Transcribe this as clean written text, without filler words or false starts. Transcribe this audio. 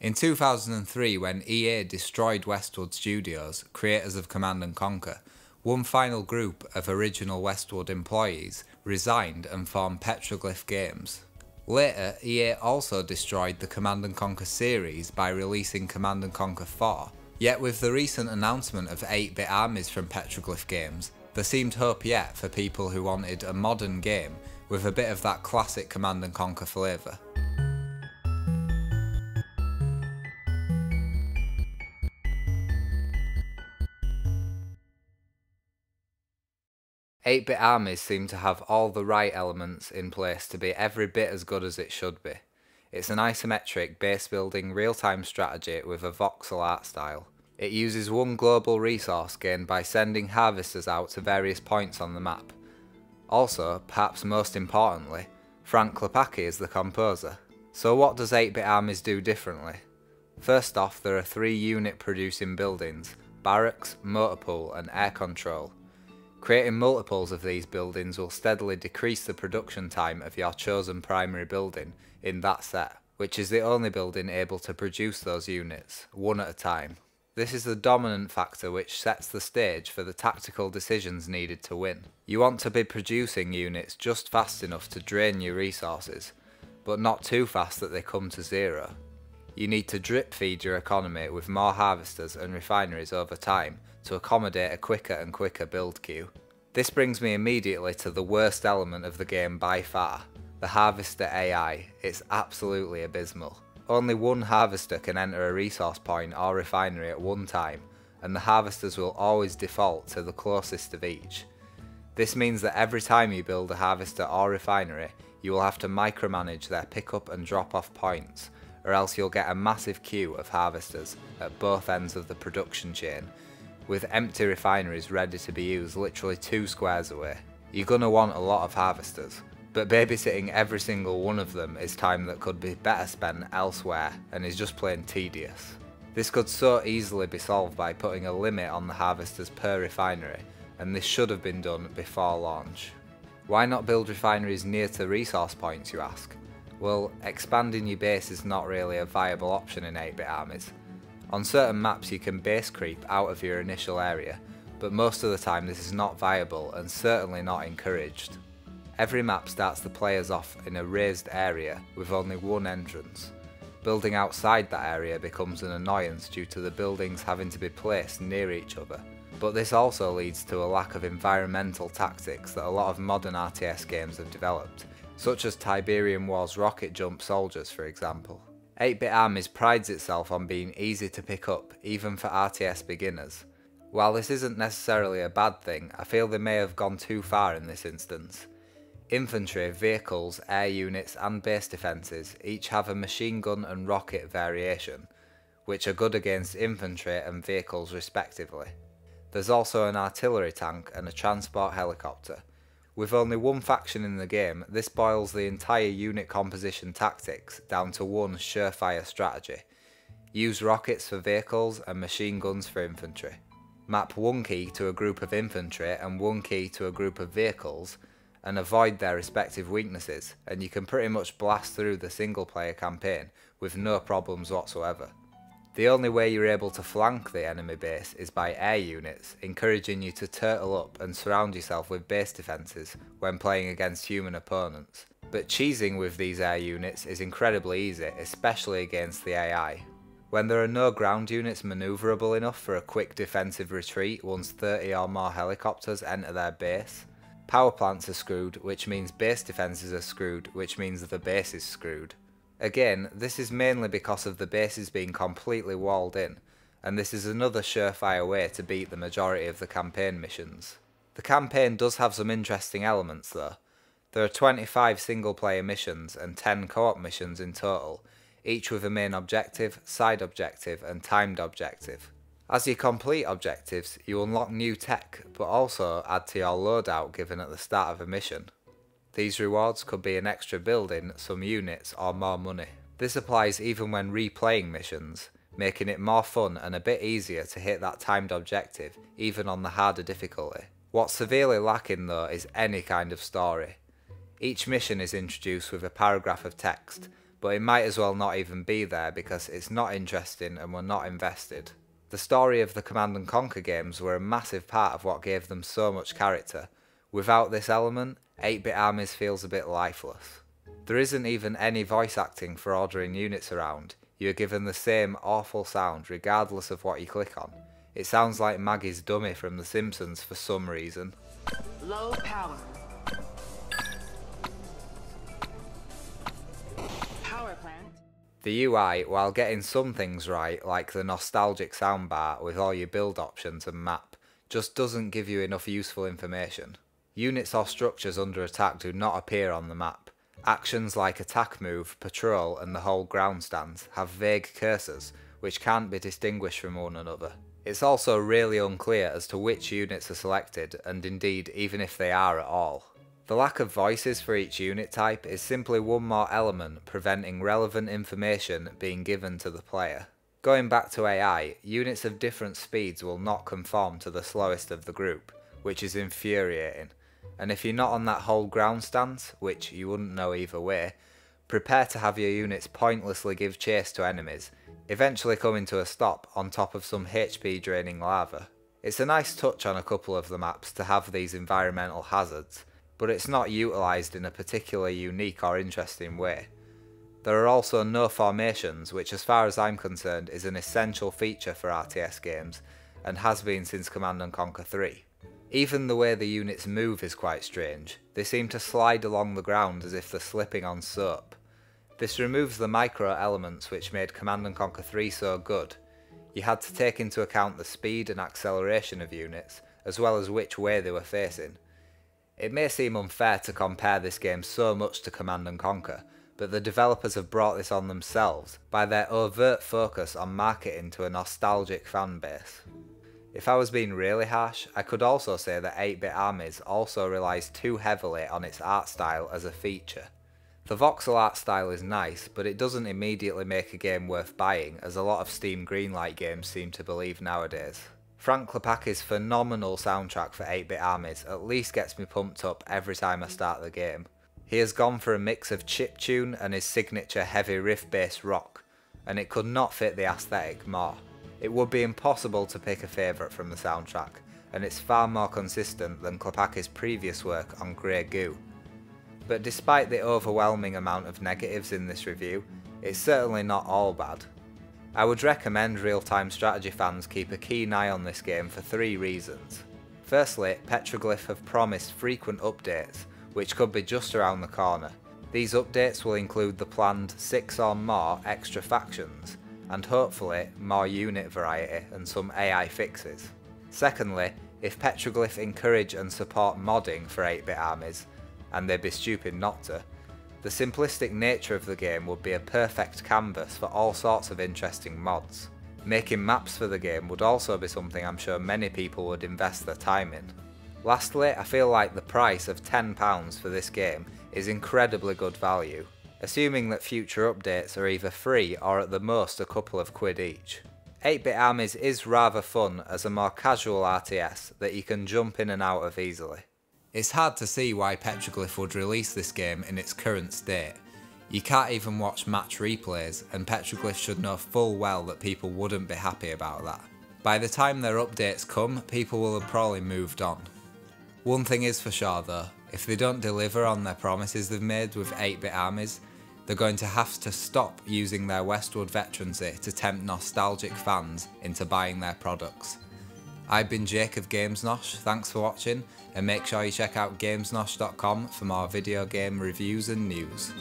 In 2003, when EA destroyed Westwood Studios, creators of Command & Conquer, one final group of original Westwood employees resigned and formed Petroglyph Games. Later, EA also destroyed the Command & Conquer series by releasing Command & Conquer 4. Yet with the recent announcement of 8-bit Armies from Petroglyph Games, there seemed hope yet for people who wanted a modern game with a bit of that classic Command & Conquer flavour. Eight-bit Armies seem to have all the right elements in place to be every bit as good as it should be. It's an isometric base-building real-time strategy with a voxel art style. It uses one global resource gained by sending harvesters out to various points on the map. Also, perhaps most importantly, Frank Klepacki is the composer. So what does 8-bit Armies do differently? First off, there are 3 unit producing buildings: barracks, motor pool and air control. Creating multiples of these buildings will steadily decrease the production time of your chosen primary building in that set, which is the only building able to produce those units, one at a time. This is the dominant factor which sets the stage for the tactical decisions needed to win. You want to be producing units just fast enough to drain your resources, but not too fast that they come to zero. You need to drip feed your economy with more harvesters and refineries over time to accommodate a quicker and quicker build queue. This brings me immediately to the worst element of the game by far, the harvester AI. It's absolutely abysmal. Only one harvester can enter a resource point or refinery at one time, and the harvesters will always default to the closest of each. This means that every time you build a harvester or refinery, you will have to micromanage their pick-up and drop-off points, or else you'll get a massive queue of harvesters at both ends of the production chain, with empty refineries ready to be used literally 2 squares away. You're gonna want a lot of harvesters, but babysitting every single one of them is time that could be better spent elsewhere and is just plain tedious. This could so easily be solved by putting a limit on the harvesters per refinery, and this should have been done before launch. Why not build refineries near to resource points, you ask? Well, expanding your base is not really a viable option in 8-bit Armies. On certain maps you can base creep out of your initial area, but most of the time this is not viable and certainly not encouraged. Every map starts the players off in a raised area with only one entrance. Building outside that area becomes an annoyance due to the buildings having to be placed near each other, but this also leads to a lack of environmental tactics that a lot of modern RTS games have developed, such as Tiberium War's rocket jump soldiers for example. 8-bit Armies prides itself on being easy to pick up, even for RTS beginners. While this isn't necessarily a bad thing, I feel they may have gone too far in this instance. Infantry, vehicles, air units and base defences each have a machine gun and rocket variation, which are good against infantry and vehicles respectively. There's also an artillery tank and a transport helicopter. With only one faction in the game, this boils the entire unit composition tactics down to one surefire strategy. Use rockets for vehicles and machine guns for infantry. Map one key to a group of infantry and one key to a group of vehicles, and avoid their respective weaknesses, and you can pretty much blast through the single player campaign with no problems whatsoever. The only way you're able to flank the enemy base is by air units, encouraging you to turtle up and surround yourself with base defences when playing against human opponents. But cheesing with these air units is incredibly easy, especially against the AI. When there are no ground units manoeuvrable enough for a quick defensive retreat once 30 or more helicopters enter their base, power plants are screwed, which means base defences are screwed, which means the base is screwed. Again, this is mainly because of the bases being completely walled in, and this is another surefire way to beat the majority of the campaign missions. The campaign does have some interesting elements though. There are 25 single player missions and 10 co-op missions in total, each with a main objective, side objective and timed objective. As you complete objectives, you unlock new tech, but also add to your loadout given at the start of a mission. These rewards could be an extra building, some units or more money. This applies even when replaying missions, making it more fun and a bit easier to hit that timed objective, even on the harder difficulty. What's severely lacking though is any kind of story. Each mission is introduced with a paragraph of text, but it might as well not even be there because it's not interesting and we're not invested. The story of the Command & Conquer games were a massive part of what gave them so much character. Without this element, 8-bit Armies feels a bit lifeless. There isn't even any voice acting for ordering units around. You are given the same awful sound regardless of what you click on. It sounds like Maggie's dummy from The Simpsons for some reason. Low power. Power plant. The UI, while getting some things right, like the nostalgic soundbar with all your build options and map, just doesn't give you enough useful information. Units or structures under attack do not appear on the map. Actions like attack move, patrol and the whole ground stance have vague cursors, which can't be distinguished from one another. It's also really unclear as to which units are selected, and indeed even if they are at all. The lack of voices for each unit type is simply one more element preventing relevant information being given to the player. Going back to AI, units of different speeds will not conform to the slowest of the group, which is infuriating. And if you're not on that whole ground stance, which you wouldn't know either way, prepare to have your units pointlessly give chase to enemies, eventually coming to a stop on top of some HP draining lava. It's a nice touch on a couple of the maps to have these environmental hazards, but it's not utilised in a particularly unique or interesting way. There are also no formations, which as far as I'm concerned is an essential feature for RTS games, and has been since Command & Conquer 3. Even the way the units move is quite strange. They seem to slide along the ground as if they're slipping on soap. This removes the micro elements which made Command & Conquer 3 so good. You had to take into account the speed and acceleration of units, as well as which way they were facing. It may seem unfair to compare this game so much to Command & Conquer, but the developers have brought this on themselves by their overt focus on marketing to a nostalgic fan base. If I was being really harsh, I could also say that 8-bit Armies also relies too heavily on its art style as a feature. The voxel art style is nice, but it doesn't immediately make a game worth buying, as a lot of Steam Greenlight games seem to believe nowadays. Frank Klepacki's phenomenal soundtrack for 8-bit Armies at least gets me pumped up every time I start the game. He has gone for a mix of chiptune and his signature heavy riff-based rock, and it could not fit the aesthetic more. It would be impossible to pick a favourite from the soundtrack, and it's far more consistent than Klepacki's previous work on Grey Goo. But despite the overwhelming amount of negatives in this review, it's certainly not all bad. I would recommend real-time strategy fans keep a keen eye on this game for 3 reasons. Firstly, Petroglyph have promised frequent updates, which could be just around the corner. These updates will include the planned 6 or more extra factions, and hopefully more unit variety and some AI fixes. Secondly, if Petroglyph encourage and support modding for 8-bit Armies, and they'd be stupid not to, the simplistic nature of the game would be a perfect canvas for all sorts of interesting mods. Making maps for the game would also be something I'm sure many people would invest their time in. Lastly, I feel like the price of £10 for this game is incredibly good value, assuming that future updates are either free or at the most a couple of quid each. 8-bit Armies is rather fun as a more casual RTS that you can jump in and out of easily. It's hard to see why Petroglyph would release this game in its current state. You can't even watch match replays, and Petroglyph should know full well that people wouldn't be happy about that. By the time their updates come, people will have probably moved on. One thing is for sure though, if they don't deliver on their promises they've made with 8-bit Armies, they're going to have to stop using their Westwood veterancy to tempt nostalgic fans into buying their products. I've been Jake of GamesNosh, thanks for watching, and make sure you check out gamesnosh.com for more video game reviews and news.